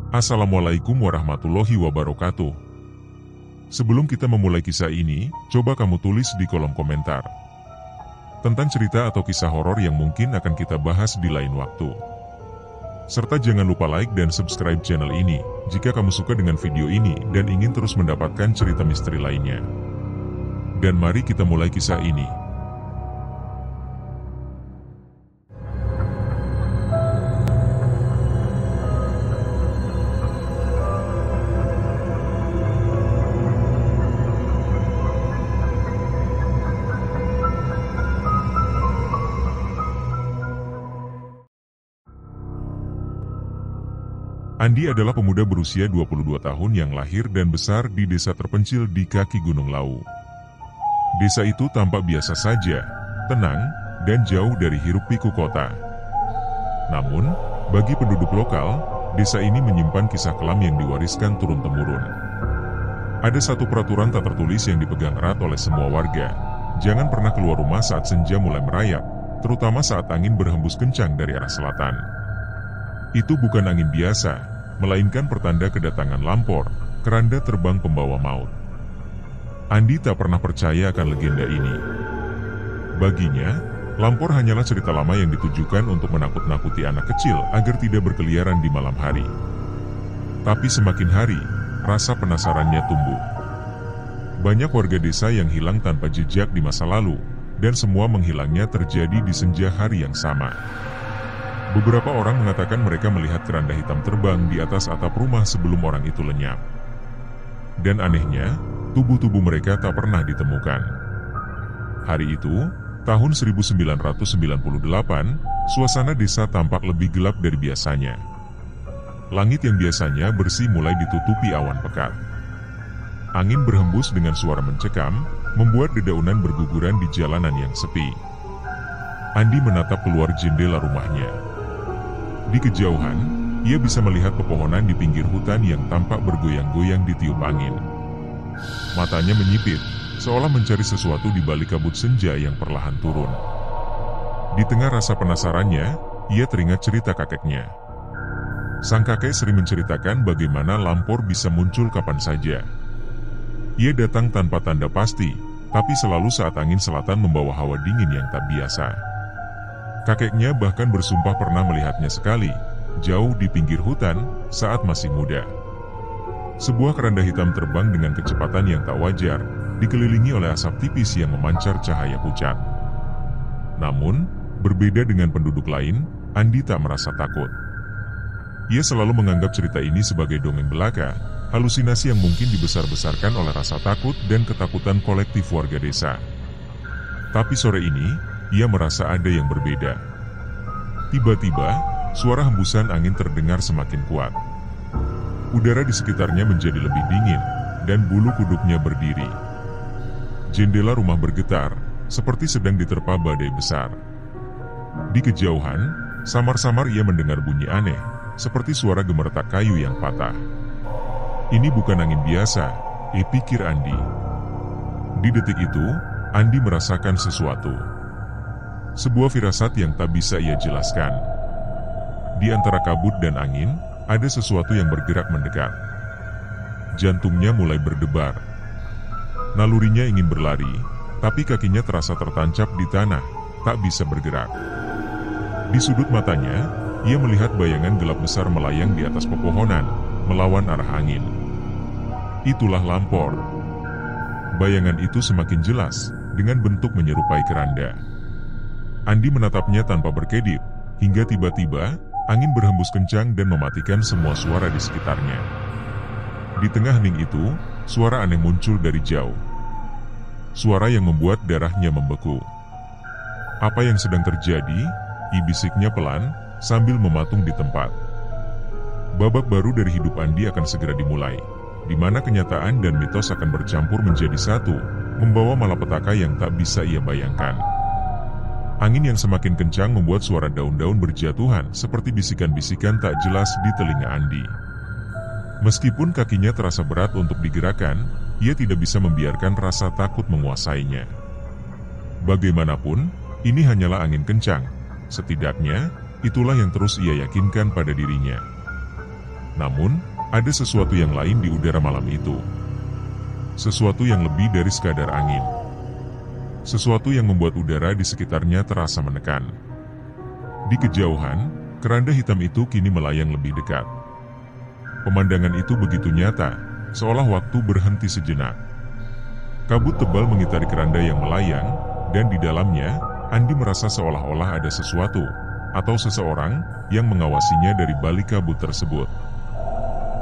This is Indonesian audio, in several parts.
Assalamualaikum warahmatullahi wabarakatuh. Sebelum kita memulai kisah ini, coba kamu tulis di kolom komentar tentang cerita atau kisah horor yang mungkin akan kita bahas di lain waktu. Serta jangan lupa like dan subscribe channel ini, jika kamu suka dengan video ini dan ingin terus mendapatkan cerita misteri lainnya. Dan mari kita mulai kisah ini. Andi adalah pemuda berusia 22 tahun yang lahir dan besar di desa terpencil di kaki Gunung Lawu. Desa itu tampak biasa saja, tenang, dan jauh dari hiruk-pikuk kota. Namun, bagi penduduk lokal, desa ini menyimpan kisah kelam yang diwariskan turun-temurun. Ada satu peraturan tak tertulis yang dipegang erat oleh semua warga. Jangan pernah keluar rumah saat senja mulai merayap, terutama saat angin berhembus kencang dari arah selatan. Itu bukan angin biasa, melainkan pertanda kedatangan lampor, keranda terbang pembawa maut. Andi tak pernah percaya akan legenda ini. Baginya, lampor hanyalah cerita lama yang ditujukan untuk menakut-nakuti anak kecil agar tidak berkeliaran di malam hari. Tapi semakin hari, rasa penasarannya tumbuh. Banyak warga desa yang hilang tanpa jejak di masa lalu, dan semua menghilangnya terjadi di senja hari yang sama. Beberapa orang mengatakan mereka melihat keranda hitam terbang di atas atap rumah sebelum orang itu lenyap. Dan anehnya, tubuh-tubuh mereka tak pernah ditemukan. Hari itu, tahun 1998, suasana desa tampak lebih gelap dari biasanya. Langit yang biasanya bersih mulai ditutupi awan pekat. Angin berhembus dengan suara mencekam, membuat dedaunan berguguran di jalanan yang sepi. Andi menatap keluar jendela rumahnya. Di kejauhan, ia bisa melihat pepohonan di pinggir hutan yang tampak bergoyang-goyang ditiup angin. Matanya menyipit, seolah mencari sesuatu di balik kabut senja yang perlahan turun. Di tengah rasa penasarannya, ia teringat cerita kakeknya. Sang kakek sering menceritakan bagaimana lampor bisa muncul kapan saja. Ia datang tanpa tanda pasti, tapi selalu saat angin selatan membawa hawa dingin yang tak biasa. Kakeknya bahkan bersumpah pernah melihatnya sekali, jauh di pinggir hutan, saat masih muda. Sebuah keranda hitam terbang dengan kecepatan yang tak wajar, dikelilingi oleh asap tipis yang memancar cahaya pucat. Namun, berbeda dengan penduduk lain, Andi tak merasa takut. Ia selalu menganggap cerita ini sebagai dongeng belaka, halusinasi yang mungkin dibesar-besarkan oleh rasa takut dan ketakutan kolektif warga desa. Tapi sore ini, ia merasa ada yang berbeda. Tiba-tiba, suara hembusan angin terdengar semakin kuat. Udara di sekitarnya menjadi lebih dingin, dan bulu kuduknya berdiri. Jendela rumah bergetar, seperti sedang diterpa badai besar. Di kejauhan, samar-samar ia mendengar bunyi aneh, seperti suara gemertak kayu yang patah. Ini bukan angin biasa, pikir Andi. Di detik itu, Andi merasakan sesuatu. Sebuah firasat yang tak bisa ia jelaskan. Di antara kabut dan angin, ada sesuatu yang bergerak mendekat. Jantungnya mulai berdebar. Nalurinya ingin berlari, tapi kakinya terasa tertancap di tanah, tak bisa bergerak. Di sudut matanya, ia melihat bayangan gelap besar melayang di atas pepohonan, melawan arah angin. Itulah lampor. Bayangan itu semakin jelas, dengan bentuk menyerupai keranda. Andi menatapnya tanpa berkedip, hingga tiba-tiba, angin berhembus kencang dan mematikan semua suara di sekitarnya. Di tengah hening itu, suara aneh muncul dari jauh. Suara yang membuat darahnya membeku. Apa yang sedang terjadi? Bisiknya pelan, sambil mematung di tempat. Babak baru dari hidup Andi akan segera dimulai, di mana kenyataan dan mitos akan bercampur menjadi satu, membawa malapetaka yang tak bisa ia bayangkan. Angin yang semakin kencang membuat suara daun-daun berjatuhan seperti bisikan-bisikan tak jelas di telinga Andi. Meskipun kakinya terasa berat untuk digerakkan, ia tidak bisa membiarkan rasa takut menguasainya. Bagaimanapun, ini hanyalah angin kencang. Setidaknya, itulah yang terus ia yakinkan pada dirinya. Namun, ada sesuatu yang lain di udara malam itu. Sesuatu yang lebih dari sekadar angin. Sesuatu yang membuat udara di sekitarnya terasa menekan. Di kejauhan, keranda hitam itu kini melayang lebih dekat. Pemandangan itu begitu nyata, seolah waktu berhenti sejenak. Kabut tebal mengitari keranda yang melayang, dan di dalamnya, Andi merasa seolah-olah ada sesuatu, atau seseorang, yang mengawasinya dari balik kabut tersebut.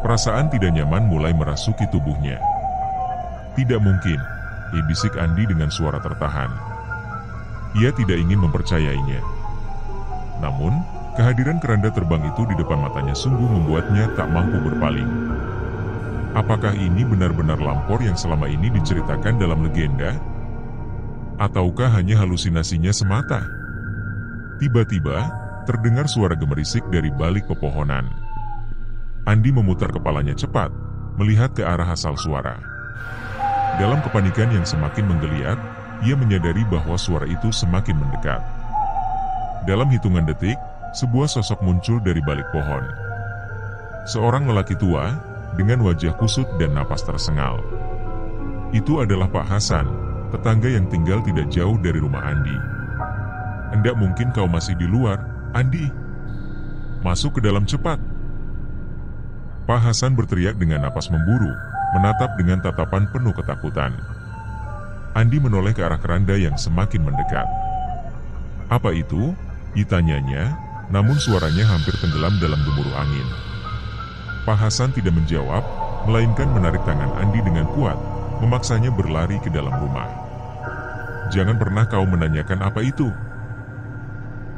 Perasaan tidak nyaman mulai merasuki tubuhnya. Tidak mungkin, bisik Andi dengan suara tertahan. Ia tidak ingin mempercayainya. Namun, kehadiran keranda terbang itu di depan matanya sungguh membuatnya tak mampu berpaling. Apakah ini benar-benar Lampor yang selama ini diceritakan dalam legenda? Ataukah hanya halusinasinya semata? Tiba-tiba, terdengar suara gemerisik dari balik pepohonan. Andi memutar kepalanya cepat, melihat ke arah asal suara. Dalam kepanikan yang semakin menggeliat, ia menyadari bahwa suara itu semakin mendekat. Dalam hitungan detik, sebuah sosok muncul dari balik pohon. Seorang lelaki tua, dengan wajah kusut dan napas tersengal. Itu adalah Pak Hasan, tetangga yang tinggal tidak jauh dari rumah Andi. "Enggak mungkin kau masih di luar, Andi. Masuk ke dalam cepat." Pak Hasan berteriak dengan napas memburu, menatap dengan tatapan penuh ketakutan. Andi menoleh ke arah keranda yang semakin mendekat. "Apa itu?" ditanyanya, namun suaranya hampir tenggelam dalam gemuruh angin. Pak Hasan tidak menjawab, melainkan menarik tangan Andi dengan kuat, memaksanya berlari ke dalam rumah. "Jangan pernah kau menanyakan apa itu."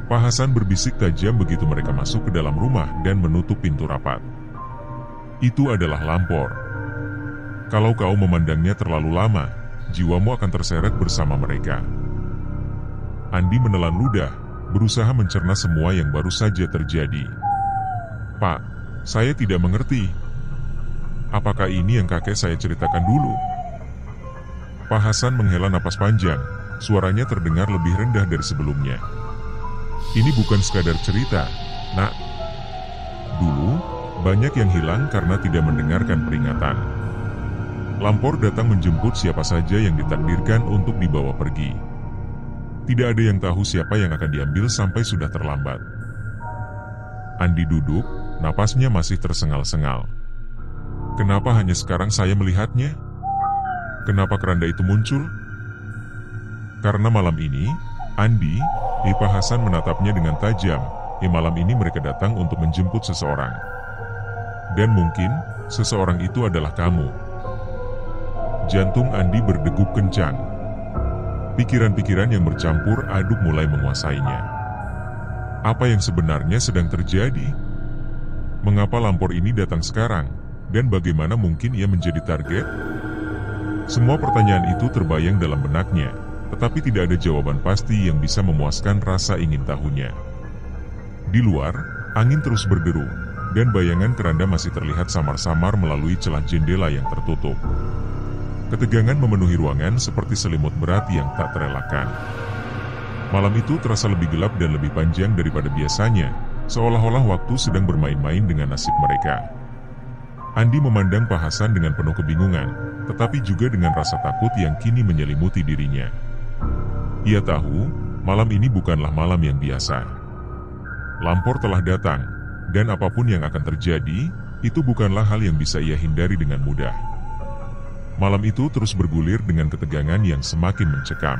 Pak Hasan berbisik tajam begitu mereka masuk ke dalam rumah dan menutup pintu rapat. "Itu adalah Lampor. Kalau kau memandangnya terlalu lama, jiwamu akan terseret bersama mereka." Andi menelan ludah, berusaha mencerna semua yang baru saja terjadi. "Pak, saya tidak mengerti. Apakah ini yang kakek saya ceritakan dulu?" Pak Hasan menghela napas panjang, suaranya terdengar lebih rendah dari sebelumnya. "Ini bukan sekadar cerita, Nak. Dulu, banyak yang hilang karena tidak mendengarkan peringatan. Lampor datang menjemput siapa saja yang ditakdirkan untuk dibawa pergi. Tidak ada yang tahu siapa yang akan diambil sampai sudah terlambat." Andi duduk, napasnya masih tersengal-sengal. "Kenapa hanya sekarang saya melihatnya? Kenapa keranda itu muncul?" Karena malam ini, Andi, Pak Hasan menatapnya dengan tajam. Malam ini mereka datang untuk menjemput seseorang. Dan mungkin, seseorang itu adalah kamu. Jantung Andi berdegup kencang. Pikiran-pikiran yang bercampur aduk mulai menguasainya. Apa yang sebenarnya sedang terjadi? Mengapa Lampor ini datang sekarang? Dan bagaimana mungkin ia menjadi target? Semua pertanyaan itu terbayang dalam benaknya, tetapi tidak ada jawaban pasti yang bisa memuaskan rasa ingin tahunya. Di luar, angin terus berderu, dan bayangan keranda masih terlihat samar-samar melalui celah jendela yang tertutup. Ketegangan memenuhi ruangan seperti selimut berat yang tak terelakkan. Malam itu terasa lebih gelap dan lebih panjang daripada biasanya, seolah-olah waktu sedang bermain-main dengan nasib mereka. Andi memandang Pak Hasan dengan penuh kebingungan, tetapi juga dengan rasa takut yang kini menyelimuti dirinya. Ia tahu, malam ini bukanlah malam yang biasa. Lampor telah datang, dan apapun yang akan terjadi, itu bukanlah hal yang bisa ia hindari dengan mudah. Malam itu terus bergulir dengan ketegangan yang semakin mencekam.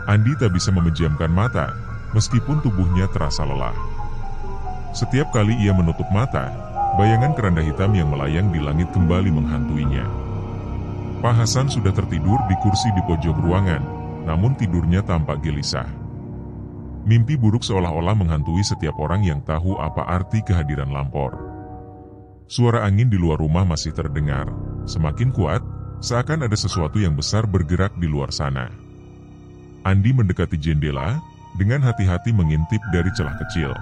Andi tak bisa memejamkan mata, meskipun tubuhnya terasa lelah. Setiap kali ia menutup mata, bayangan keranda hitam yang melayang di langit kembali menghantuinya. Pak Hasan sudah tertidur di kursi di pojok ruangan, namun tidurnya tampak gelisah. Mimpi buruk seolah-olah menghantui setiap orang yang tahu apa arti kehadiran Lampor. Suara angin di luar rumah masih terdengar, semakin kuat, seakan ada sesuatu yang besar bergerak di luar sana. Andi mendekati jendela, dengan hati-hati mengintip dari celah kecil.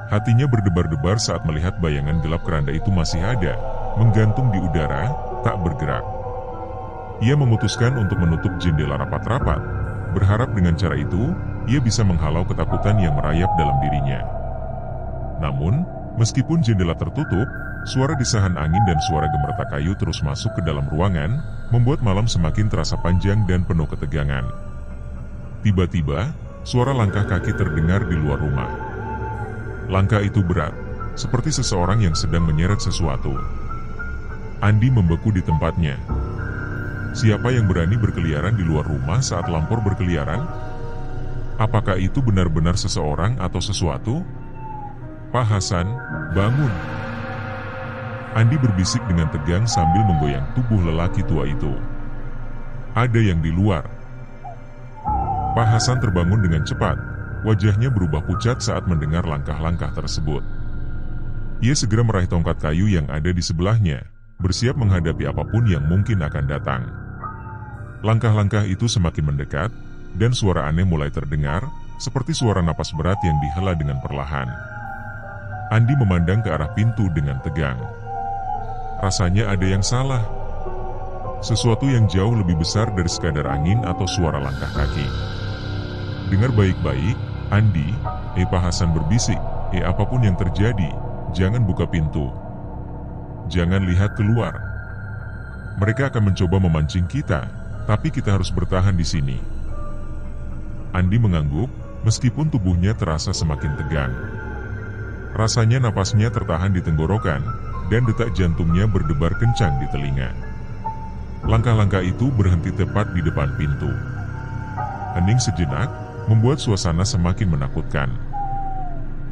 Hatinya berdebar-debar saat melihat bayangan gelap keranda itu masih ada, menggantung di udara, tak bergerak. Ia memutuskan untuk menutup jendela rapat-rapat, berharap dengan cara itu, ia bisa menghalau ketakutan yang merayap dalam dirinya. Namun, Meskipun jendela tertutup, suara desahan angin dan suara gemertak kayu terus masuk ke dalam ruangan, membuat malam semakin terasa panjang dan penuh ketegangan. Tiba-tiba, suara langkah kaki terdengar di luar rumah. Langkah itu berat, seperti seseorang yang sedang menyeret sesuatu. Andi membeku di tempatnya. Siapa yang berani berkeliaran di luar rumah saat lampor berkeliaran? Apakah itu benar-benar seseorang atau sesuatu? Pak Hasan, bangun! Andi berbisik dengan tegang sambil menggoyang tubuh lelaki tua itu. Ada yang di luar. Pak Hasan terbangun dengan cepat. Wajahnya berubah pucat saat mendengar langkah-langkah tersebut. Ia segera meraih tongkat kayu yang ada di sebelahnya, bersiap menghadapi apapun yang mungkin akan datang. Langkah-langkah itu semakin mendekat, dan suara aneh mulai terdengar, seperti suara napas berat yang dihela dengan perlahan. Andi memandang ke arah pintu dengan tegang. Rasanya ada yang salah. Sesuatu yang jauh lebih besar dari sekadar angin atau suara langkah kaki. Dengar baik-baik, Andi, Pak Hasan berbisik, apapun yang terjadi, jangan buka pintu. Jangan lihat keluar. Mereka akan mencoba memancing kita, tapi kita harus bertahan di sini. Andi mengangguk, meskipun tubuhnya terasa semakin tegang. Rasanya napasnya tertahan di tenggorokan, dan detak jantungnya berdebar kencang di telinga. Langkah-langkah itu berhenti tepat di depan pintu. Hening sejenak, membuat suasana semakin menakutkan.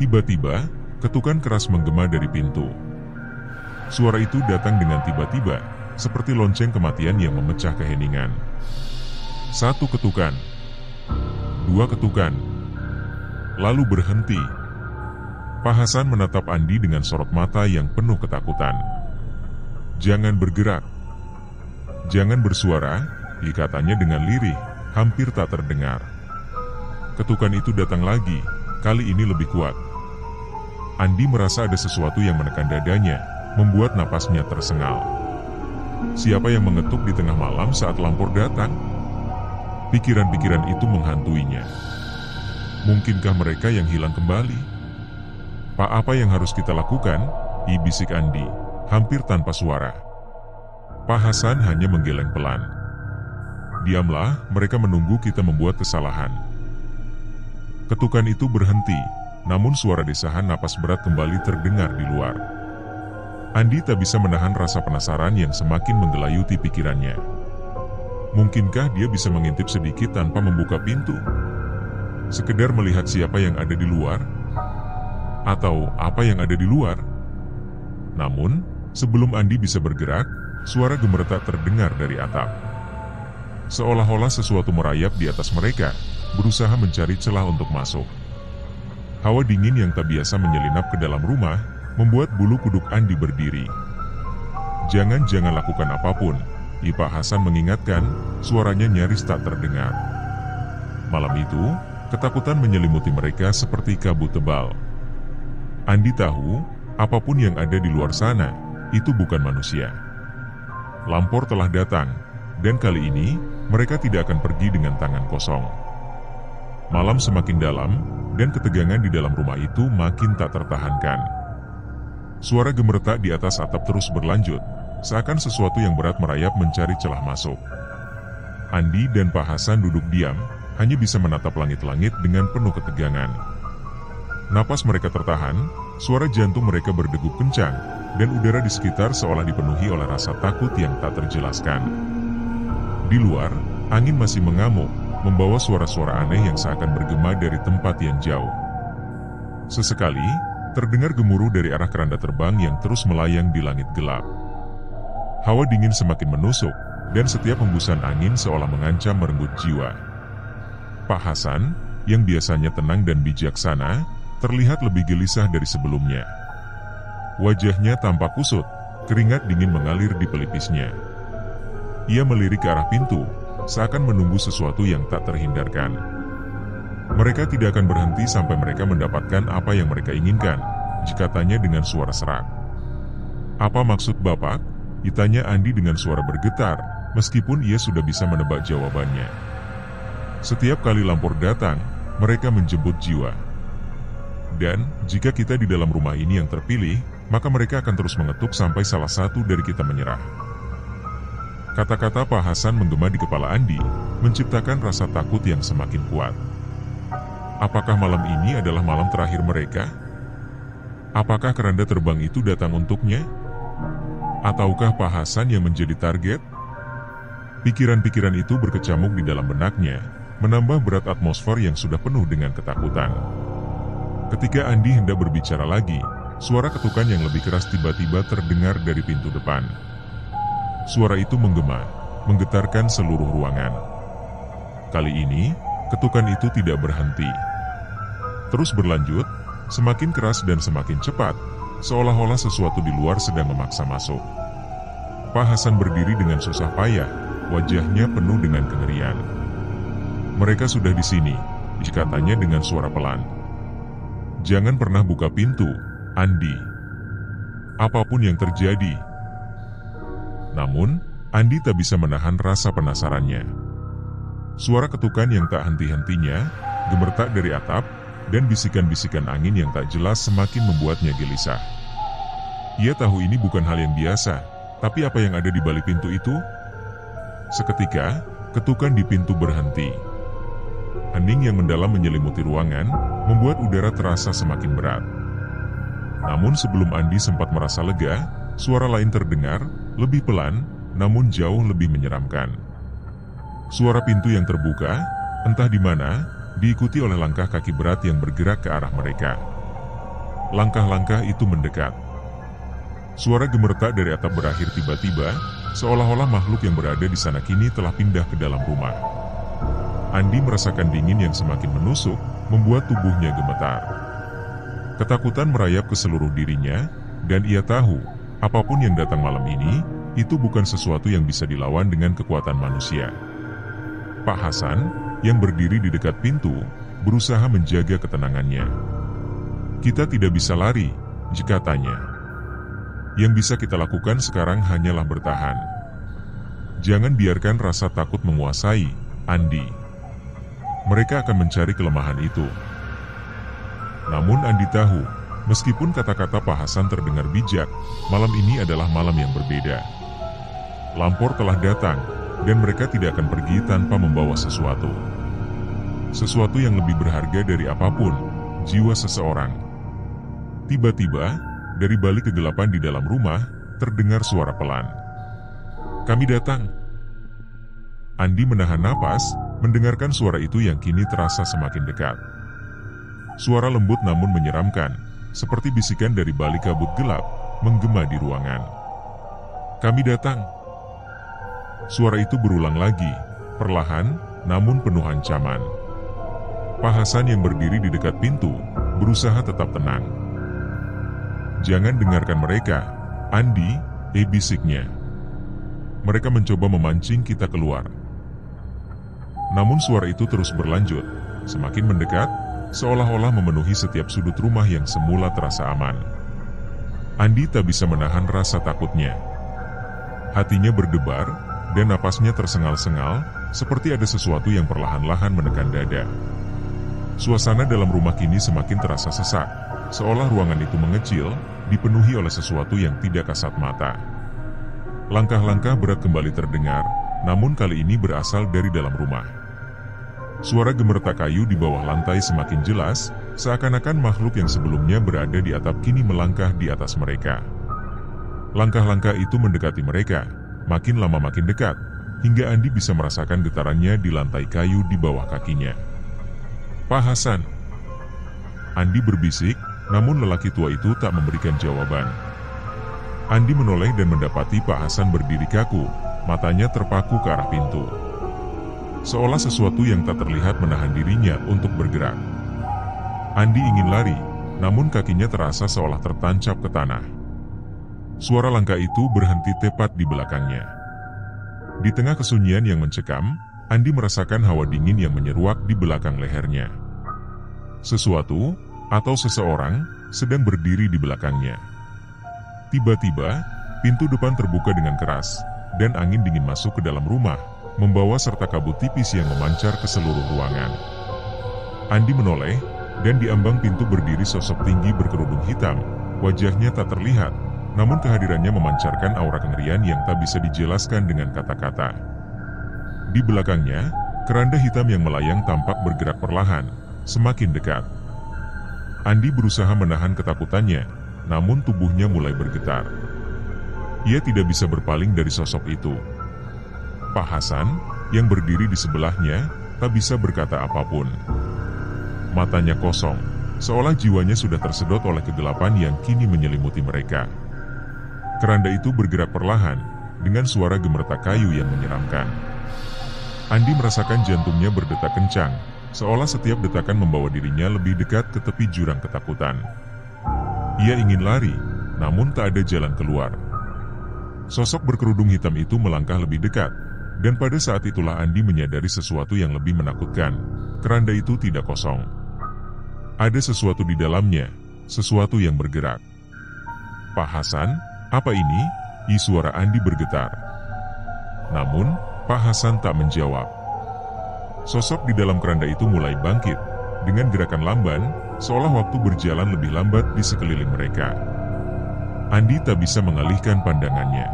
Tiba-tiba, ketukan keras menggema dari pintu. Suara itu datang dengan tiba-tiba, seperti lonceng kematian yang memecah keheningan. 1 ketukan, 2 ketukan, lalu berhenti. Pak Hasan menatap Andi dengan sorot mata yang penuh ketakutan. Jangan bergerak, jangan bersuara, katanya dengan lirih, hampir tak terdengar. Ketukan itu datang lagi, kali ini lebih kuat. Andi merasa ada sesuatu yang menekan dadanya, membuat napasnya tersengal. Siapa yang mengetuk di tengah malam saat lampor datang? Pikiran-pikiran itu menghantuinya. Mungkinkah mereka yang hilang kembali? Pak, apa yang harus kita lakukan? Bisik Andi, hampir tanpa suara. Pak Hasan hanya menggeleng pelan. Diamlah, mereka menunggu kita membuat kesalahan. Ketukan itu berhenti, namun suara desahan napas berat kembali terdengar di luar. Andi tak bisa menahan rasa penasaran yang semakin menggelayuti pikirannya. Mungkinkah dia bisa mengintip sedikit tanpa membuka pintu? Sekedar melihat siapa yang ada di luar? Atau apa yang ada di luar? Namun, sebelum Andi bisa bergerak, suara gemeretak terdengar dari atap. Seolah-olah sesuatu merayap di atas mereka, berusaha mencari celah untuk masuk. Hawa dingin yang tak biasa menyelinap ke dalam rumah, membuat bulu kuduk Andi berdiri. Jangan lakukan apapun, Pak Hasan mengingatkan, suaranya nyaris tak terdengar. Malam itu, ketakutan menyelimuti mereka seperti kabut tebal. Andi tahu, apapun yang ada di luar sana, itu bukan manusia. Lampor telah datang, dan kali ini, mereka tidak akan pergi dengan tangan kosong. Malam semakin dalam, dan ketegangan di dalam rumah itu makin tak tertahankan. Suara gemeretak di atas atap terus berlanjut, seakan sesuatu yang berat merayap mencari celah masuk. Andi dan Pak Hasan duduk diam, hanya bisa menatap langit-langit dengan penuh ketegangan. Napas mereka tertahan, suara jantung mereka berdegup kencang, dan udara di sekitar seolah dipenuhi oleh rasa takut yang tak terjelaskan. Di luar, angin masih mengamuk, membawa suara-suara aneh yang seakan bergema dari tempat yang jauh. Sesekali, terdengar gemuruh dari arah keranda terbang yang terus melayang di langit gelap. Hawa dingin semakin menusuk, dan setiap hembusan angin seolah mengancam merenggut jiwa. Pak Hasan, yang biasanya tenang dan bijaksana, terlihat lebih gelisah dari sebelumnya. Wajahnya tampak kusut, keringat dingin mengalir di pelipisnya. Ia melirik ke arah pintu, seakan menunggu sesuatu yang tak terhindarkan. Mereka tidak akan berhenti sampai mereka mendapatkan apa yang mereka inginkan, katanya dengan suara serak. Apa maksud Bapak? Tanya Andi dengan suara bergetar, meskipun ia sudah bisa menebak jawabannya. Setiap kali lampor datang, mereka menjemput jiwa. Dan, jika kita di dalam rumah ini yang terpilih, maka mereka akan terus mengetuk sampai salah satu dari kita menyerah. Kata-kata Pak Hasan menggema di kepala Andi, menciptakan rasa takut yang semakin kuat. Apakah malam ini adalah malam terakhir mereka? Apakah keranda terbang itu datang untuknya? Ataukah Pak Hasan yang menjadi target? Pikiran-pikiran itu berkecamuk di dalam benaknya, menambah berat atmosfer yang sudah penuh dengan ketakutan. Ketika Andi hendak berbicara lagi, suara ketukan yang lebih keras tiba-tiba terdengar dari pintu depan. Suara itu menggema, menggetarkan seluruh ruangan. Kali ini, ketukan itu tidak berhenti. Terus berlanjut, semakin keras dan semakin cepat, seolah-olah sesuatu di luar sedang memaksa masuk. Pak Hasan berdiri dengan susah payah, wajahnya penuh dengan kengerian. "Mereka sudah di sini," katanya dengan suara pelan. "Jangan pernah buka pintu, Andi. Apapun yang terjadi." Namun, Andi tak bisa menahan rasa penasarannya. Suara ketukan yang tak henti-hentinya, gemertak dari atap, dan bisikan-bisikan angin yang tak jelas semakin membuatnya gelisah. Ia tahu ini bukan hal yang biasa, tapi apa yang ada di balik pintu itu? Seketika, ketukan di pintu berhenti. Hening yang mendalam menyelimuti ruangan, membuat udara terasa semakin berat. Namun sebelum Andi sempat merasa lega, suara lain terdengar, lebih pelan, namun jauh lebih menyeramkan. Suara pintu yang terbuka, entah di mana, diikuti oleh langkah kaki berat yang bergerak ke arah mereka. Langkah-langkah itu mendekat. Suara gemertak dari atap berakhir tiba-tiba, seolah-olah makhluk yang berada di sana kini telah pindah ke dalam rumah. Andi merasakan dingin yang semakin menusuk, membuat tubuhnya gemetar. Ketakutan merayap ke seluruh dirinya, dan ia tahu, apapun yang datang malam ini, itu bukan sesuatu yang bisa dilawan dengan kekuatan manusia. Pak Hasan, yang berdiri di dekat pintu, berusaha menjaga ketenangannya. "Kita tidak bisa lari," katanya. "Yang bisa kita lakukan sekarang hanyalah bertahan. Jangan biarkan rasa takut menguasai, Andi. Mereka akan mencari kelemahan itu." Namun Andi tahu, meskipun kata-kata Pak Hasan terdengar bijak, malam ini adalah malam yang berbeda. Lampor telah datang, dan mereka tidak akan pergi tanpa membawa sesuatu. Sesuatu yang lebih berharga dari apapun, jiwa seseorang. Tiba-tiba, dari balik kegelapan di dalam rumah, terdengar suara pelan. "Kami datang." Andi menahan napas, mendengarkan suara itu yang kini terasa semakin dekat. Suara lembut namun menyeramkan, seperti bisikan dari balik kabut gelap, menggema di ruangan. "Kami datang." Suara itu berulang lagi, perlahan, namun penuh ancaman. Pak Hasan yang berdiri di dekat pintu, berusaha tetap tenang. "Jangan dengarkan mereka, Andi," bisiknya. "Mereka mencoba memancing kita keluar." Namun suara itu terus berlanjut, semakin mendekat, seolah-olah memenuhi setiap sudut rumah yang semula terasa aman. Andi tak bisa menahan rasa takutnya. Hatinya berdebar, dan napasnya tersengal-sengal, seperti ada sesuatu yang perlahan-lahan menekan dada. Suasana dalam rumah kini semakin terasa sesak, seolah ruangan itu mengecil, dipenuhi oleh sesuatu yang tidak kasat mata. Langkah-langkah berat kembali terdengar, namun kali ini berasal dari dalam rumah. Suara gemertak kayu di bawah lantai semakin jelas, seakan-akan makhluk yang sebelumnya berada di atap kini melangkah di atas mereka. Langkah-langkah itu mendekati mereka, makin lama makin dekat, hingga Andi bisa merasakan getarannya di lantai kayu di bawah kakinya. "Pak Hasan," Andi berbisik, namun lelaki tua itu tak memberikan jawaban. Andi menoleh dan mendapati Pak Hasan berdiri kaku, matanya terpaku ke arah pintu. Seolah sesuatu yang tak terlihat menahan dirinya untuk bergerak. Andi ingin lari, namun kakinya terasa seolah tertancap ke tanah. Suara langkah itu berhenti tepat di belakangnya. Di tengah kesunyian yang mencekam, Andi merasakan hawa dingin yang menyeruak di belakang lehernya. Sesuatu, atau seseorang, sedang berdiri di belakangnya. Tiba-tiba, pintu depan terbuka dengan keras, dan angin dingin masuk ke dalam rumah, membawa serta kabut tipis yang memancar ke seluruh ruangan. Andi menoleh, Dan di ambang pintu berdiri sosok tinggi berkerudung hitam. Wajahnya tak terlihat, namun kehadirannya memancarkan aura kengerian yang tak bisa dijelaskan dengan kata-kata. Di belakangnya, keranda hitam yang melayang tampak bergerak perlahan, semakin dekat. Andi berusaha menahan ketakutannya, namun tubuhnya mulai bergetar. Ia tidak bisa berpaling dari sosok itu. Pak Hasan, yang berdiri di sebelahnya, tak bisa berkata apapun. Matanya kosong, seolah jiwanya sudah tersedot oleh kegelapan yang kini menyelimuti mereka. Keranda itu bergerak perlahan, dengan suara gemertak kayu yang menyeramkan. Andi merasakan jantungnya berdetak kencang, seolah setiap detakan membawa dirinya lebih dekat ke tepi jurang ketakutan. Ia ingin lari, namun tak ada jalan keluar. Sosok berkerudung hitam itu melangkah lebih dekat, dan pada saat itulah Andi menyadari sesuatu yang lebih menakutkan. Keranda itu tidak kosong. Ada sesuatu di dalamnya, sesuatu yang bergerak. Pak Hasan, apa ini? Suara Andi bergetar. Namun, Pak Hasan tak menjawab. Sosok di dalam keranda itu mulai bangkit, dengan gerakan lamban, seolah waktu berjalan lebih lambat di sekeliling mereka. Andi tak bisa mengalihkan pandangannya.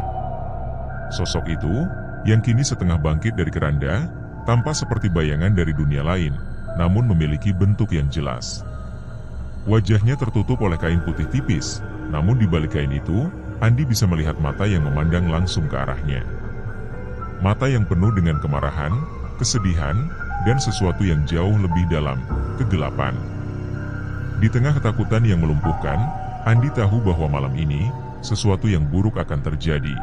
Sosok itu, yang kini setengah bangkit dari keranda, tampak seperti bayangan dari dunia lain, namun memiliki bentuk yang jelas. Wajahnya tertutup oleh kain putih tipis, namun di balik kain itu, Andi bisa melihat mata yang memandang langsung ke arahnya. Mata yang penuh dengan kemarahan, kesedihan, dan sesuatu yang jauh lebih dalam, kegelapan. Di tengah ketakutan yang melumpuhkan, Andi tahu bahwa malam ini, sesuatu yang buruk akan terjadi.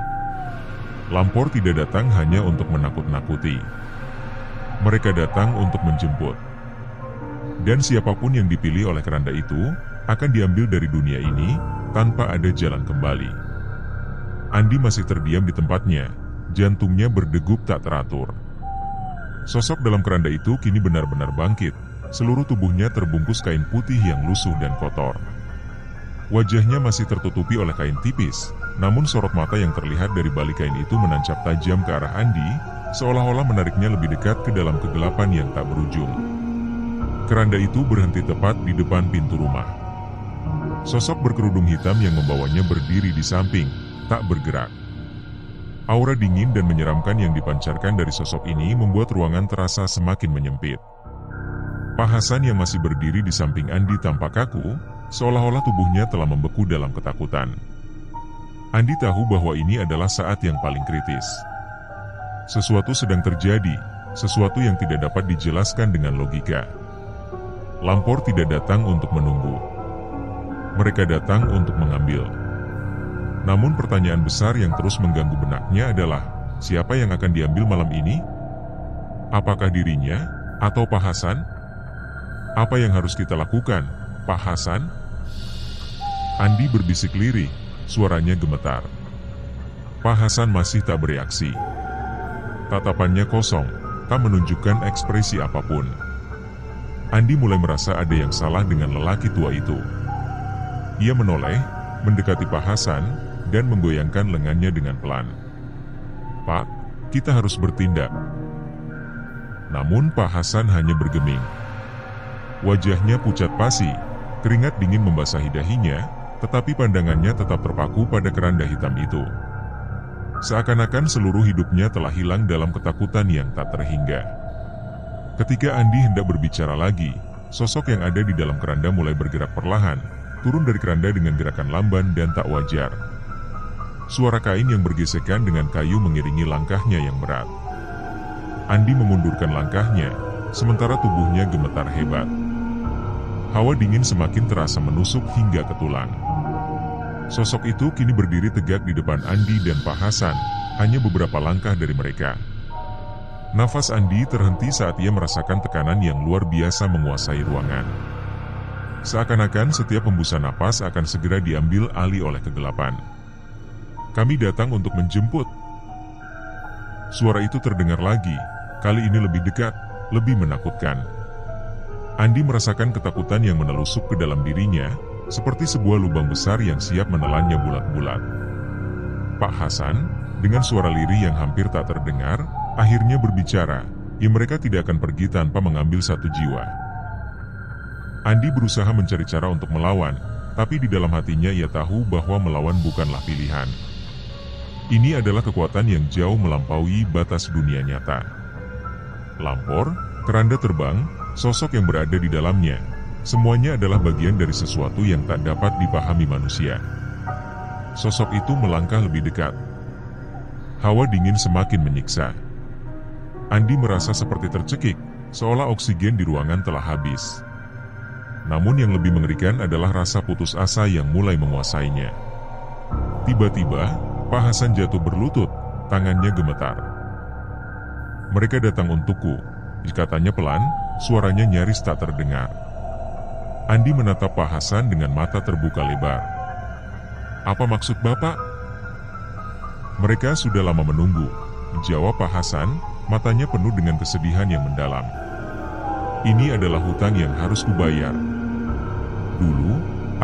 Lampor tidak datang hanya untuk menakut-nakuti. Mereka datang untuk menjemput. Dan siapapun yang dipilih oleh keranda itu, akan diambil dari dunia ini, tanpa ada jalan kembali. Andi masih terdiam di tempatnya, jantungnya berdegup tak teratur. Sosok dalam keranda itu kini benar-benar bangkit, seluruh tubuhnya terbungkus kain putih yang lusuh dan kotor. Wajahnya masih tertutupi oleh kain tipis, namun sorot mata yang terlihat dari balik kain itu menancap tajam ke arah Andi, seolah-olah menariknya lebih dekat ke dalam kegelapan yang tak berujung. Keranda itu berhenti tepat di depan pintu rumah. Sosok berkerudung hitam yang membawanya berdiri di samping, tak bergerak. Aura dingin dan menyeramkan yang dipancarkan dari sosok ini membuat ruangan terasa semakin menyempit. Pak Hasan yang masih berdiri di samping Andi tampak kaku, seolah-olah tubuhnya telah membeku dalam ketakutan. Andi tahu bahwa ini adalah saat yang paling kritis. Sesuatu sedang terjadi, sesuatu yang tidak dapat dijelaskan dengan logika. Lampor tidak datang untuk menunggu. Mereka datang untuk mengambil. Namun pertanyaan besar yang terus mengganggu benaknya adalah, siapa yang akan diambil malam ini? Apakah dirinya, atau Pak Hasan? Apa yang harus kita lakukan, Pak Hasan? Andi berbisik lirih, suaranya gemetar. Pak Hasan masih tak bereaksi. Tatapannya kosong, tak menunjukkan ekspresi apapun. Andi mulai merasa ada yang salah dengan lelaki tua itu. Ia menoleh, mendekati Pak Hasan, dan menggoyangkan lengannya dengan pelan. Pak, kita harus bertindak. Namun Pak Hasan hanya bergeming. Wajahnya pucat pasi, keringat dingin membasahi dahinya, tetapi pandangannya tetap terpaku pada keranda hitam itu. Seakan-akan seluruh hidupnya telah hilang dalam ketakutan yang tak terhingga. Ketika Andi hendak berbicara lagi, sosok yang ada di dalam keranda mulai bergerak perlahan, turun dari keranda dengan gerakan lamban dan tak wajar. Suara kain yang bergesekan dengan kayu mengiringi langkahnya yang berat. Andi memundurkan langkahnya, sementara tubuhnya gemetar hebat. Hawa dingin semakin terasa menusuk hingga ke tulang. Sosok itu kini berdiri tegak di depan Andi dan Pak Hasan, hanya beberapa langkah dari mereka. Nafas Andi terhenti saat ia merasakan tekanan yang luar biasa menguasai ruangan. Seakan-akan setiap hembusan napas akan segera diambil alih oleh kegelapan. Kami datang untuk menjemput. Suara itu terdengar lagi, kali ini lebih dekat, lebih menakutkan. Andi merasakan ketakutan yang menelusup ke dalam dirinya, seperti sebuah lubang besar yang siap menelannya bulat-bulat. Pak Hasan, dengan suara lirih yang hampir tak terdengar, akhirnya berbicara, mereka tidak akan pergi tanpa mengambil satu jiwa. Andi berusaha mencari cara untuk melawan, tapi di dalam hatinya ia tahu bahwa melawan bukanlah pilihan. Ini adalah kekuatan yang jauh melampaui batas dunia nyata. Lampor, keranda terbang, sosok yang berada di dalamnya, semuanya adalah bagian dari sesuatu yang tak dapat dipahami manusia. Sosok itu melangkah lebih dekat. Hawa dingin semakin menyiksa. Andi merasa seperti tercekik, seolah oksigen di ruangan telah habis. Namun yang lebih mengerikan adalah rasa putus asa yang mulai menguasainya. Tiba-tiba, Pak Hasan jatuh berlutut, tangannya gemetar. "Mereka datang untukku," katanya pelan, suaranya nyaris tak terdengar. Andi menatap Pak Hasan dengan mata terbuka lebar. "Apa maksud Bapak?" "Mereka sudah lama menunggu," jawab Pak Hasan, matanya penuh dengan kesedihan yang mendalam. "Ini adalah hutang yang harus kubayar. Dulu,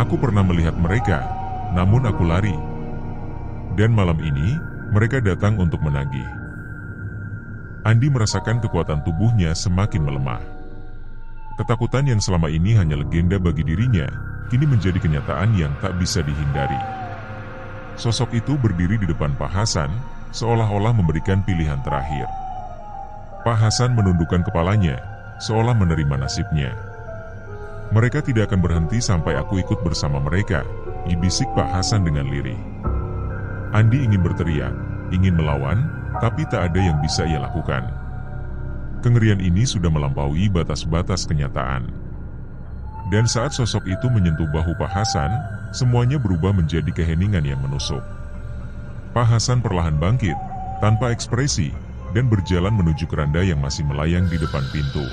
aku pernah melihat mereka, namun aku lari. Dan malam ini, mereka datang untuk menagih." Andi merasakan kekuatan tubuhnya semakin melemah. Ketakutan yang selama ini hanya legenda bagi dirinya, kini menjadi kenyataan yang tak bisa dihindari. Sosok itu berdiri di depan Pak Hasan, seolah-olah memberikan pilihan terakhir. Pak Hasan menundukkan kepalanya, seolah menerima nasibnya. "Mereka tidak akan berhenti sampai aku ikut bersama mereka," dibisik Pak Hasan dengan lirih. Andi ingin berteriak, ingin melawan, tapi tak ada yang bisa ia lakukan. Kengerian ini sudah melampaui batas-batas kenyataan. Dan saat sosok itu menyentuh bahu Pak Hasan, semuanya berubah menjadi keheningan yang menusuk. Pak Hasan perlahan bangkit, tanpa ekspresi, dan berjalan menuju keranda yang masih melayang di depan pintu.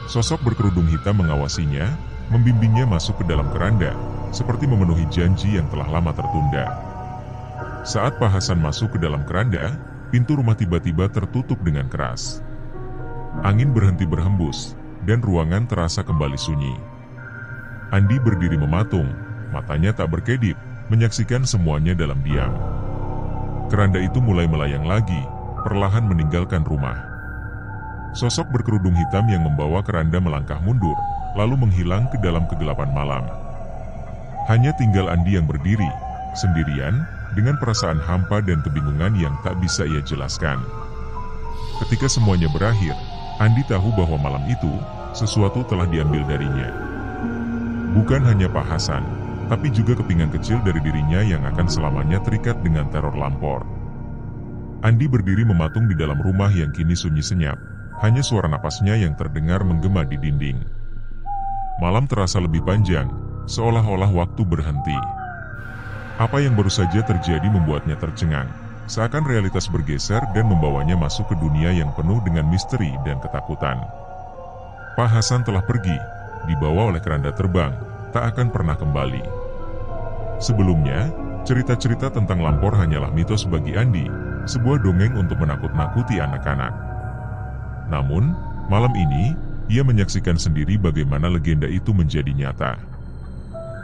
Sosok berkerudung hitam mengawasinya, membimbingnya masuk ke dalam keranda, seperti memenuhi janji yang telah lama tertunda. Saat Pak Hasan masuk ke dalam keranda, pintu rumah tiba-tiba tertutup dengan keras. Angin berhenti berhembus, dan ruangan terasa kembali sunyi. Andi berdiri mematung, matanya tak berkedip, menyaksikan semuanya dalam diam. Keranda itu mulai melayang lagi, perlahan meninggalkan rumah. Sosok berkerudung hitam yang membawa keranda melangkah mundur, lalu menghilang ke dalam kegelapan malam. Hanya tinggal Andi yang berdiri, sendirian, dengan perasaan hampa dan kebingungan yang tak bisa ia jelaskan. Ketika semuanya berakhir, Andi tahu bahwa malam itu, sesuatu telah diambil darinya. Bukan hanya Pak Hasan, tapi juga kepingan kecil dari dirinya yang akan selamanya terikat dengan teror Lampor. Andi berdiri mematung di dalam rumah yang kini sunyi senyap. Hanya suara napasnya yang terdengar menggema di dinding. Malam terasa lebih panjang, seolah-olah waktu berhenti. Apa yang baru saja terjadi membuatnya tercengang, seakan realitas bergeser dan membawanya masuk ke dunia yang penuh dengan misteri dan ketakutan. Pak Hasan telah pergi, dibawa oleh keranda terbang, tak akan pernah kembali. Sebelumnya, cerita-cerita tentang Lampor hanyalah mitos bagi Andi, sebuah dongeng untuk menakut-nakuti anak-anak. Namun, malam ini, ia menyaksikan sendiri bagaimana legenda itu menjadi nyata.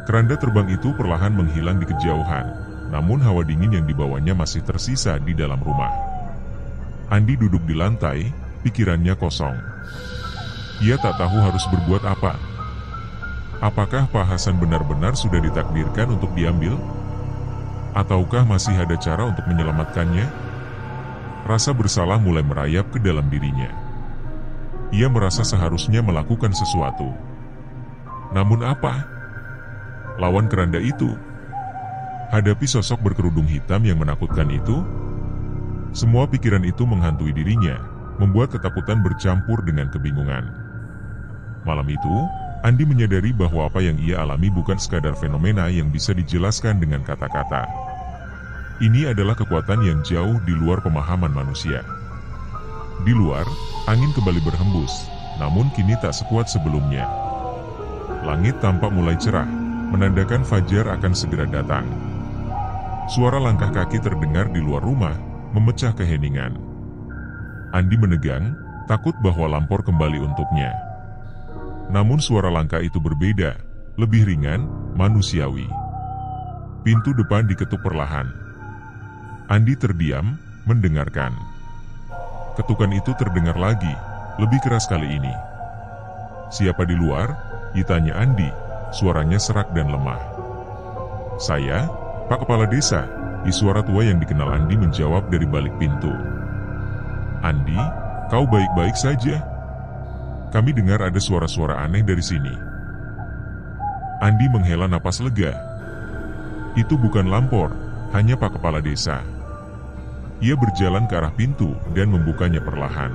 Keranda terbang itu perlahan menghilang di kejauhan, namun hawa dingin yang dibawanya masih tersisa di dalam rumah. Andi duduk di lantai, pikirannya kosong. Ia tak tahu harus berbuat apa. Apakah Pak Hasan benar-benar sudah ditakdirkan untuk diambil? Ataukah masih ada cara untuk menyelamatkannya? Rasa bersalah mulai merayap ke dalam dirinya. Ia merasa seharusnya melakukan sesuatu. Namun apa? Lawan keranda itu? Hadapi sosok berkerudung hitam yang menakutkan itu? Semua pikiran itu menghantui dirinya, membuat ketakutan bercampur dengan kebingungan. Malam itu, Andi menyadari bahwa apa yang ia alami bukan sekadar fenomena yang bisa dijelaskan dengan kata-kata. Ini adalah kekuatan yang jauh di luar pemahaman manusia. Di luar, angin kembali berhembus, namun kini tak sekuat sebelumnya. Langit tampak mulai cerah, menandakan fajar akan segera datang. Suara langkah kaki terdengar di luar rumah, memecah keheningan. Andi menegang, takut bahwa Lampor kembali untuknya. Namun suara langkah itu berbeda, lebih ringan, manusiawi. Pintu depan diketuk perlahan. Andi terdiam, mendengarkan. Ketukan itu terdengar lagi, lebih keras kali ini. "Siapa di luar?" Tanya Andi, suaranya serak dan lemah. Saya, Pak Kepala Desa, suara tua yang dikenal Andi menjawab dari balik pintu. Andi, kau baik-baik saja? Kami dengar ada suara-suara aneh dari sini. Andi menghela napas lega. Itu bukan Lampor, hanya Pak Kepala Desa. Ia berjalan ke arah pintu dan membukanya perlahan.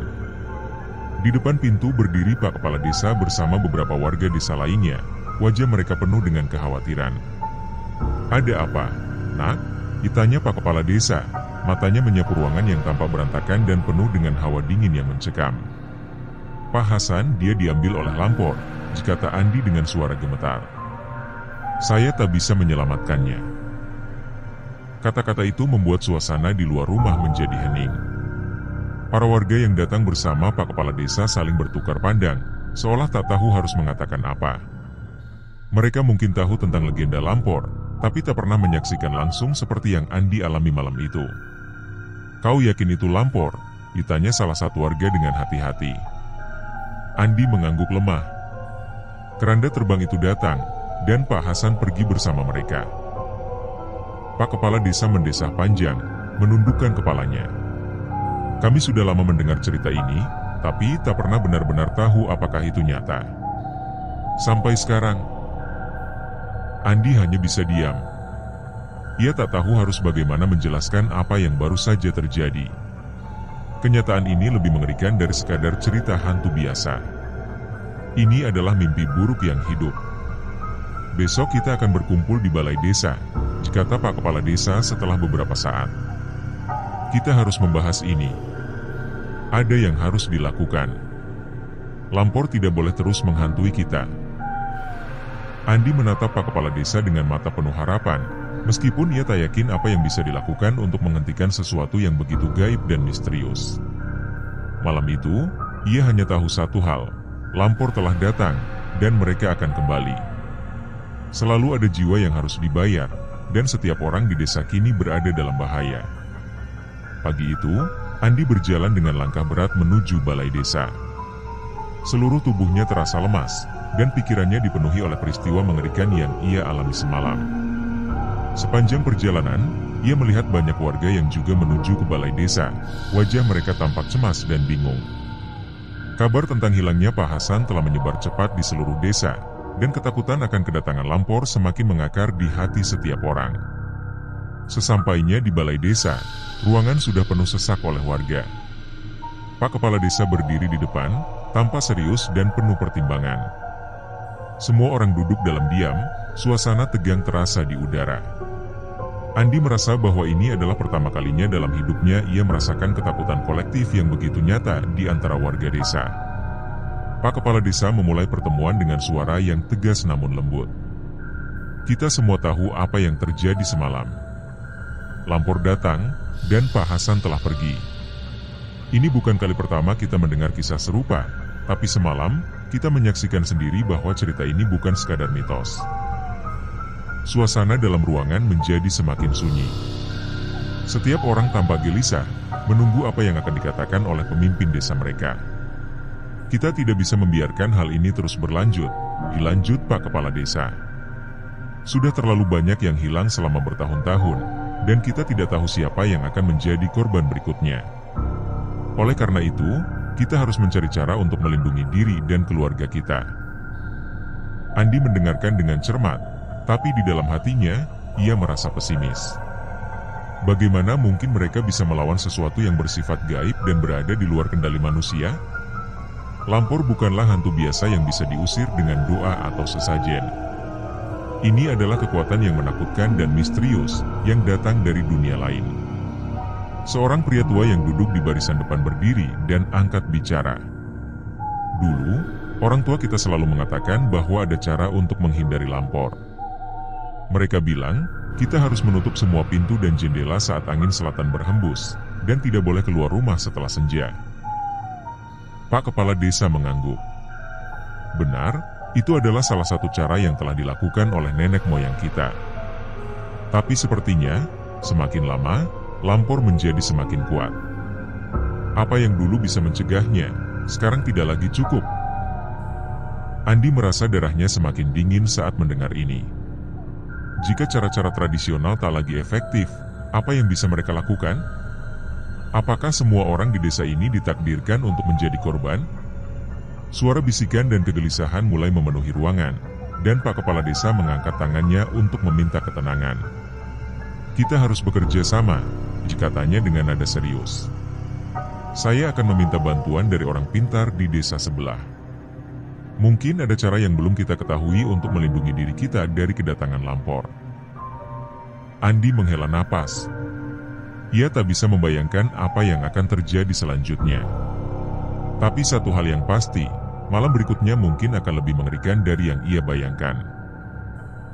Di depan pintu berdiri Pak Kepala Desa bersama beberapa warga desa lainnya. Wajah mereka penuh dengan kekhawatiran. Ada apa, Nak? Tanya Pak Kepala Desa. Matanya menyapu ruangan yang tampak berantakan dan penuh dengan hawa dingin yang mencekam. Pak Hasan, dia diambil oleh Lampor, kata Andi dengan suara gemetar. Saya tak bisa menyelamatkannya. Kata-kata itu membuat suasana di luar rumah menjadi hening. Para warga yang datang bersama Pak Kepala Desa saling bertukar pandang, seolah tak tahu harus mengatakan apa. Mereka mungkin tahu tentang legenda Lampor, tapi tak pernah menyaksikan langsung seperti yang Andi alami malam itu. Kau yakin itu Lampor? Tanya salah satu warga dengan hati-hati. Andi mengangguk lemah. Keranda terbang itu datang, dan Pak Hasan pergi bersama mereka. Pak Kepala Desa mendesah panjang, menundukkan kepalanya. Kami sudah lama mendengar cerita ini, tapi tak pernah benar-benar tahu apakah itu nyata. Sampai sekarang, Andi hanya bisa diam. Ia tak tahu harus bagaimana menjelaskan apa yang baru saja terjadi. Kenyataan ini lebih mengerikan dari sekadar cerita hantu biasa. Ini adalah mimpi buruk yang hidup. Besok kita akan berkumpul di balai desa, kata Pak Kepala Desa setelah beberapa saat. Kita harus membahas ini. Ada yang harus dilakukan. Lampor tidak boleh terus menghantui kita. Andi menatap Pak Kepala Desa dengan mata penuh harapan, meskipun ia tak yakin apa yang bisa dilakukan untuk menghentikan sesuatu yang begitu gaib dan misterius. Malam itu, ia hanya tahu satu hal, Lampor telah datang, dan mereka akan kembali. Selalu ada jiwa yang harus dibayar, dan setiap orang di desa kini berada dalam bahaya. Pagi itu, Andi berjalan dengan langkah berat menuju balai desa. Seluruh tubuhnya terasa lemas, dan pikirannya dipenuhi oleh peristiwa mengerikan yang ia alami semalam. Sepanjang perjalanan, ia melihat banyak warga yang juga menuju ke balai desa. Wajah mereka tampak cemas dan bingung. Kabar tentang hilangnya Pak Hasan telah menyebar cepat di seluruh desa, dan ketakutan akan kedatangan Lampor semakin mengakar di hati setiap orang. Sesampainya di balai desa, ruangan sudah penuh sesak oleh warga. Pak Kepala Desa berdiri di depan, tampak serius dan penuh pertimbangan. Semua orang duduk dalam diam, suasana tegang terasa di udara. Andi merasa bahwa ini adalah pertama kalinya dalam hidupnya ia merasakan ketakutan kolektif yang begitu nyata di antara warga desa. Pak Kepala Desa memulai pertemuan dengan suara yang tegas namun lembut. Kita semua tahu apa yang terjadi semalam. Lampor datang, dan Pak Hasan telah pergi. Ini bukan kali pertama kita mendengar kisah serupa, tapi semalam, kita menyaksikan sendiri bahwa cerita ini bukan sekadar mitos. Suasana dalam ruangan menjadi semakin sunyi. Setiap orang tampak gelisah, menunggu apa yang akan dikatakan oleh pemimpin desa mereka. Kita tidak bisa membiarkan hal ini terus berlanjut, dilanjut Pak Kepala Desa. Sudah terlalu banyak yang hilang selama bertahun-tahun, dan kita tidak tahu siapa yang akan menjadi korban berikutnya. Oleh karena itu, kita harus mencari cara untuk melindungi diri dan keluarga kita. Andi mendengarkan dengan cermat, tapi di dalam hatinya, ia merasa pesimis. Bagaimana mungkin mereka bisa melawan sesuatu yang bersifat gaib dan berada di luar kendali manusia? Lampor bukanlah hantu biasa yang bisa diusir dengan doa atau sesajen. Ini adalah kekuatan yang menakutkan dan misterius yang datang dari dunia lain. Seorang pria tua yang duduk di barisan depan berdiri dan angkat bicara. Dulu, orang tua kita selalu mengatakan bahwa ada cara untuk menghindari Lampor. Mereka bilang, kita harus menutup semua pintu dan jendela saat angin selatan berhembus, dan tidak boleh keluar rumah setelah senja. Pak Kepala Desa mengangguk. Benar, itu adalah salah satu cara yang telah dilakukan oleh nenek moyang kita. Tapi sepertinya, semakin lama, Lampor menjadi semakin kuat. Apa yang dulu bisa mencegahnya, sekarang tidak lagi cukup. Andi merasa darahnya semakin dingin saat mendengar ini. Jika cara-cara tradisional tak lagi efektif, apa yang bisa mereka lakukan? Apakah semua orang di desa ini ditakdirkan untuk menjadi korban? Suara bisikan dan kegelisahan mulai memenuhi ruangan, dan Pak Kepala Desa mengangkat tangannya untuk meminta ketenangan. Kita harus bekerja sama, katanya dengan nada serius. Saya akan meminta bantuan dari orang pintar di desa sebelah. Mungkin ada cara yang belum kita ketahui untuk melindungi diri kita dari kedatangan Lampor. Andi menghela napas. Ia tak bisa membayangkan apa yang akan terjadi selanjutnya. Tapi satu hal yang pasti, malam berikutnya mungkin akan lebih mengerikan dari yang ia bayangkan.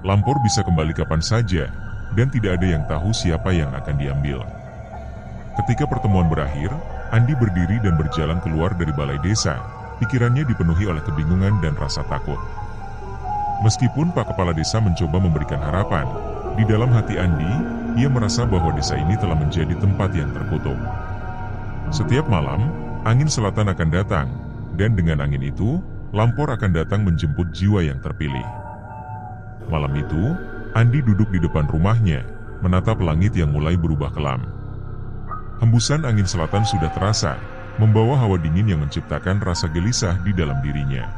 Lampor bisa kembali kapan saja, dan tidak ada yang tahu siapa yang akan diambil. Ketika pertemuan berakhir, Andi berdiri dan berjalan keluar dari balai desa. Pikirannya dipenuhi oleh kebingungan dan rasa takut. Meskipun Pak Kepala Desa mencoba memberikan harapan, di dalam hati Andi, ia merasa bahwa desa ini telah menjadi tempat yang terkutuk. Setiap malam, angin selatan akan datang, dan dengan angin itu, Lampor akan datang menjemput jiwa yang terpilih. Malam itu, Andi duduk di depan rumahnya, menatap langit yang mulai berubah kelam. Hembusan angin selatan sudah terasa, membawa hawa dingin yang menciptakan rasa gelisah di dalam dirinya.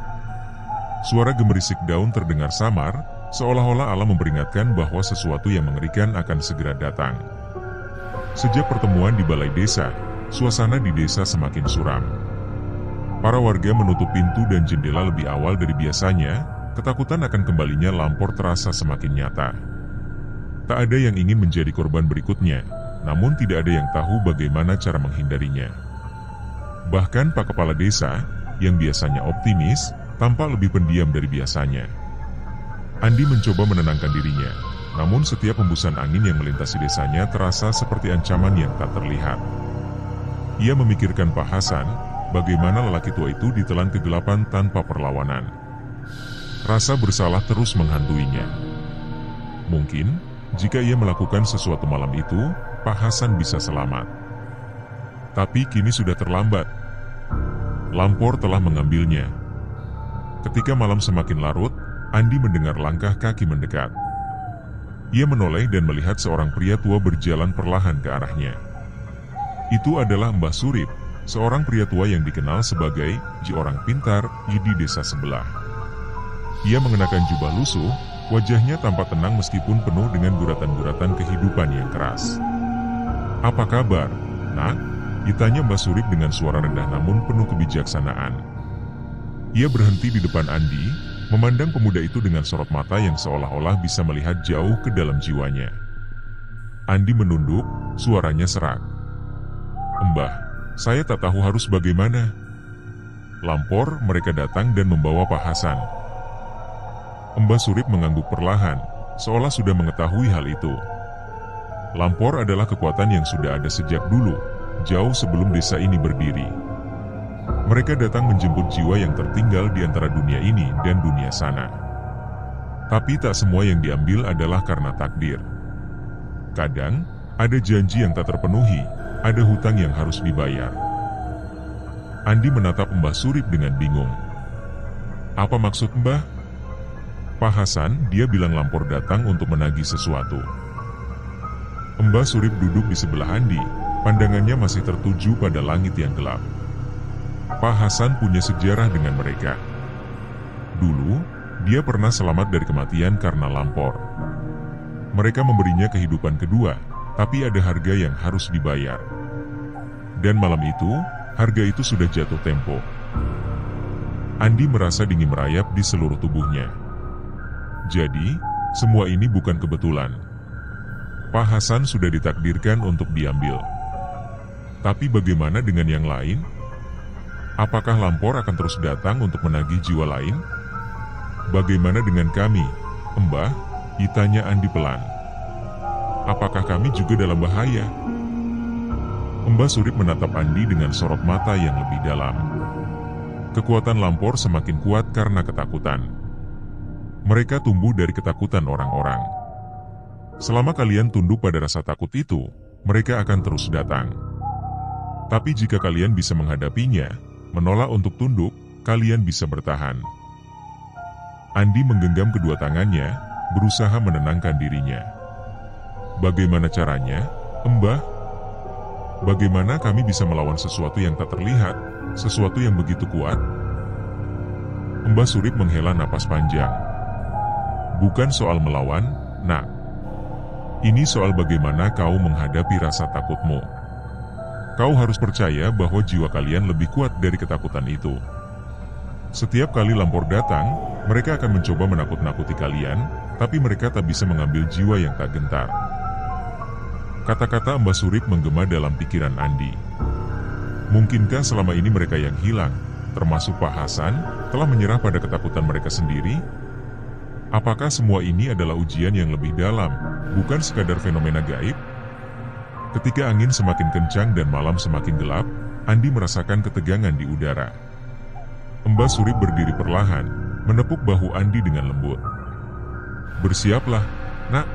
Suara gemerisik daun terdengar samar, seolah-olah alam memperingatkan bahwa sesuatu yang mengerikan akan segera datang. Sejak pertemuan di balai desa, suasana di desa semakin suram. Para warga menutup pintu dan jendela lebih awal dari biasanya, ketakutan akan kembalinya Lampor terasa semakin nyata. Tak ada yang ingin menjadi korban berikutnya, namun tidak ada yang tahu bagaimana cara menghindarinya. Bahkan Pak Kepala Desa, yang biasanya optimis, tampak lebih pendiam dari biasanya. Andi mencoba menenangkan dirinya, namun setiap hembusan angin yang melintasi desanya terasa seperti ancaman yang tak terlihat. Ia memikirkan Pak Hasan, bagaimana lelaki tua itu ditelan kegelapan tanpa perlawanan. Rasa bersalah terus menghantuinya. Mungkin, jika ia melakukan sesuatu malam itu, Pak Hasan bisa selamat. Tapi kini sudah terlambat. Lampor telah mengambilnya. Ketika malam semakin larut, Andi mendengar langkah kaki mendekat. Ia menoleh dan melihat seorang pria tua berjalan perlahan ke arahnya. Itu adalah Mbah Surip, seorang pria tua yang dikenal sebagai Ji Orang Pintar di desa sebelah. Ia mengenakan jubah lusuh, wajahnya tampak tenang meskipun penuh dengan guratan-guratan kehidupan yang keras. "Apa kabar, Nak?" ditanya Mbah Surip dengan suara rendah namun penuh kebijaksanaan. Ia berhenti di depan Andi, memandang pemuda itu dengan sorot mata yang seolah-olah bisa melihat jauh ke dalam jiwanya. Andi menunduk, suaranya serak. "Mbah, saya tak tahu harus bagaimana." Lampor, mereka datang dan membawa Pak Hasan. Mbah Surip mengangguk perlahan, seolah sudah mengetahui hal itu. Lampor adalah kekuatan yang sudah ada sejak dulu, jauh sebelum desa ini berdiri. Mereka datang menjemput jiwa yang tertinggal di antara dunia ini dan dunia sana. Tapi tak semua yang diambil adalah karena takdir. Kadang, ada janji yang tak terpenuhi, ada hutang yang harus dibayar. Andi menatap Mbah Surip dengan bingung. "Apa maksud Mbah?" "Pak Hasan, dia bilang Lampor datang untuk menagih sesuatu." Mbah Surip duduk di sebelah Andi. Pandangannya masih tertuju pada langit yang gelap. Pak Hasan punya sejarah dengan mereka. Dulu, dia pernah selamat dari kematian karena Lampor. Mereka memberinya kehidupan kedua, tapi ada harga yang harus dibayar. Dan malam itu, harga itu sudah jatuh tempo. Andi merasa dingin merayap di seluruh tubuhnya. Jadi, semua ini bukan kebetulan. Pak Hasan sudah ditakdirkan untuk diambil. Tapi bagaimana dengan yang lain? Apakah Lampor akan terus datang untuk menagih jiwa lain? Bagaimana dengan kami, Mbah? Ditanya Andi pelan. Apakah kami juga dalam bahaya? Mbah Surip menatap Andi dengan sorot mata yang lebih dalam. Kekuatan Lampor semakin kuat karena ketakutan. Mereka tumbuh dari ketakutan orang-orang. Selama kalian tunduk pada rasa takut itu, mereka akan terus datang. Tapi jika kalian bisa menghadapinya, menolak untuk tunduk, kalian bisa bertahan. Andi menggenggam kedua tangannya, berusaha menenangkan dirinya. Bagaimana caranya, Mbah? Bagaimana kami bisa melawan sesuatu yang tak terlihat, sesuatu yang begitu kuat? Mbah Surip menghela napas panjang. Bukan soal melawan, Nak. Ini soal bagaimana kau menghadapi rasa takutmu. Kau harus percaya bahwa jiwa kalian lebih kuat dari ketakutan itu. Setiap kali Lampor datang, mereka akan mencoba menakut-nakuti kalian, tapi mereka tak bisa mengambil jiwa yang tak gentar. Kata-kata Mbah Surip menggema dalam pikiran Andi. Mungkinkah selama ini mereka yang hilang, termasuk Pak Hasan, telah menyerah pada ketakutan mereka sendiri? Apakah semua ini adalah ujian yang lebih dalam, bukan sekadar fenomena gaib? Ketika angin semakin kencang dan malam semakin gelap, Andi merasakan ketegangan di udara. Mbah Surip berdiri perlahan, menepuk bahu Andi dengan lembut. Bersiaplah, Nak.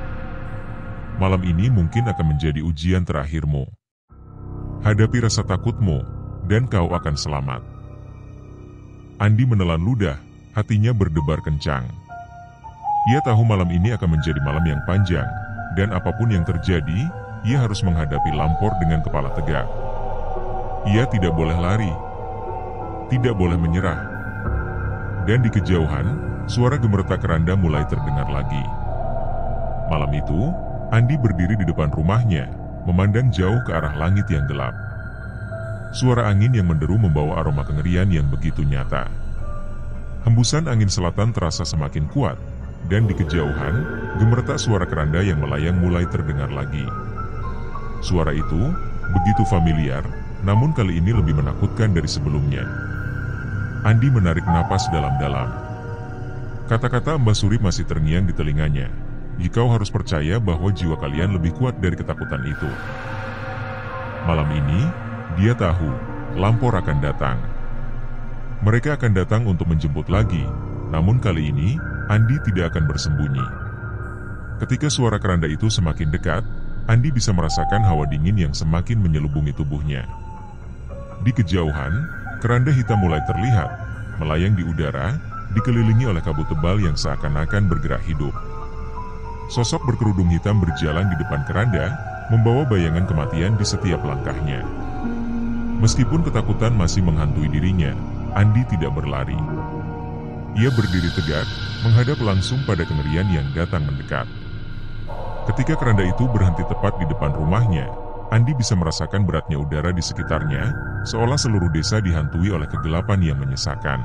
Malam ini mungkin akan menjadi ujian terakhirmu. Hadapi rasa takutmu, dan kau akan selamat. Andi menelan ludah, hatinya berdebar kencang. Ia tahu malam ini akan menjadi malam yang panjang, dan apapun yang terjadi, ia harus menghadapi Lampor dengan kepala tegak. Ia tidak boleh lari, tidak boleh menyerah. Dan di kejauhan, suara gemeretak keranda mulai terdengar lagi. Malam itu, Andi berdiri di depan rumahnya, memandang jauh ke arah langit yang gelap. Suara angin yang menderu membawa aroma kengerian yang begitu nyata. Hembusan angin selatan terasa semakin kuat, dan di kejauhan, gemeretak suara keranda yang melayang mulai terdengar lagi. Suara itu begitu familiar, namun kali ini lebih menakutkan dari sebelumnya. Andi menarik napas dalam-dalam. Kata-kata Mbah Surip masih terngiang di telinganya. Kau harus percaya bahwa jiwa kalian lebih kuat dari ketakutan itu. Malam ini, dia tahu, Lampor akan datang. Mereka akan datang untuk menjemput lagi, namun kali ini, Andi tidak akan bersembunyi. Ketika suara keranda itu semakin dekat, Andi bisa merasakan hawa dingin yang semakin menyelubungi tubuhnya. Di kejauhan, keranda hitam mulai terlihat, melayang di udara, dikelilingi oleh kabut tebal yang seakan-akan bergerak hidup. Sosok berkerudung hitam berjalan di depan keranda, membawa bayangan kematian di setiap langkahnya. Meskipun ketakutan masih menghantui dirinya, Andi tidak berlari. Ia berdiri tegak, menghadap langsung pada kengerian yang datang mendekat. Ketika keranda itu berhenti tepat di depan rumahnya, Andi bisa merasakan beratnya udara di sekitarnya, seolah seluruh desa dihantui oleh kegelapan yang menyesakan.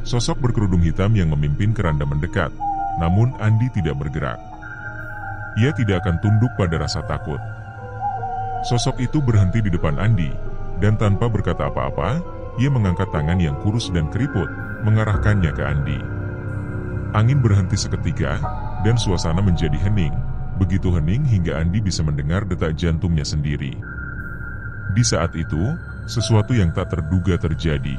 Sosok berkerudung hitam yang memimpin keranda mendekat, namun Andi tidak bergerak. Ia tidak akan tunduk pada rasa takut. Sosok itu berhenti di depan Andi, dan tanpa berkata apa-apa, ia mengangkat tangan yang kurus dan keriput, mengarahkannya ke Andi. Angin berhenti seketika, dan suasana menjadi hening, begitu hening hingga Andi bisa mendengar detak jantungnya sendiri. Di saat itu, sesuatu yang tak terduga terjadi.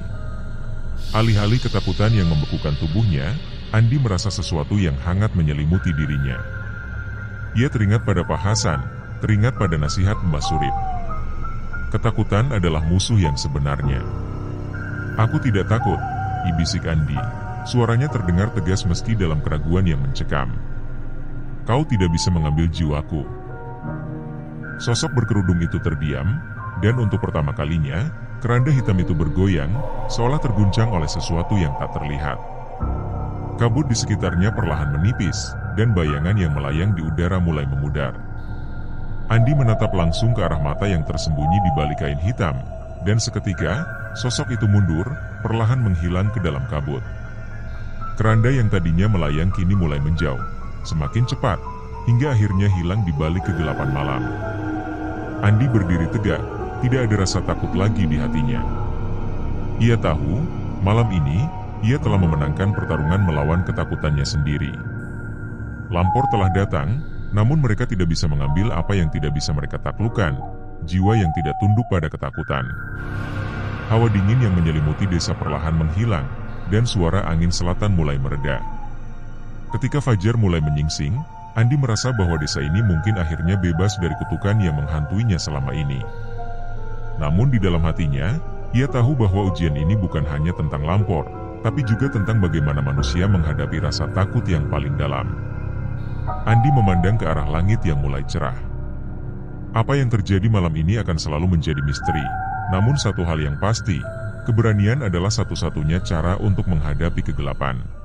Alih-alih ketakutan yang membekukan tubuhnya, Andi merasa sesuatu yang hangat menyelimuti dirinya. Ia teringat pada Pak Hasan, teringat pada nasihat Mbah Surip. Ketakutan adalah musuh yang sebenarnya. Aku tidak takut, ibisik Andi. Suaranya terdengar tegas meski dalam keraguan yang mencekam. Kau tidak bisa mengambil jiwaku. Sosok berkerudung itu terdiam, dan untuk pertama kalinya, keranda hitam itu bergoyang, seolah terguncang oleh sesuatu yang tak terlihat. Kabut di sekitarnya perlahan menipis, dan bayangan yang melayang di udara mulai memudar. Andi menatap langsung ke arah mata yang tersembunyi di balik kain hitam, dan seketika, sosok itu mundur, perlahan menghilang ke dalam kabut. Keranda yang tadinya melayang kini mulai menjauh, semakin cepat, hingga akhirnya hilang di balik kegelapan malam. Andi berdiri tegak, tidak ada rasa takut lagi di hatinya. Ia tahu, malam ini, ia telah memenangkan pertarungan melawan ketakutannya sendiri. Lampor telah datang, namun mereka tidak bisa mengambil apa yang tidak bisa mereka taklukkan, jiwa yang tidak tunduk pada ketakutan. Hawa dingin yang menyelimuti desa perlahan menghilang, dan suara angin selatan mulai mereda. Ketika fajar mulai menyingsing, Andi merasa bahwa desa ini mungkin akhirnya bebas dari kutukan yang menghantuinya selama ini. Namun di dalam hatinya, ia tahu bahwa ujian ini bukan hanya tentang Lampor, tapi juga tentang bagaimana manusia menghadapi rasa takut yang paling dalam. Andi memandang ke arah langit yang mulai cerah. Apa yang terjadi malam ini akan selalu menjadi misteri, namun satu hal yang pasti, keberanian adalah satu-satunya cara untuk menghadapi kegelapan.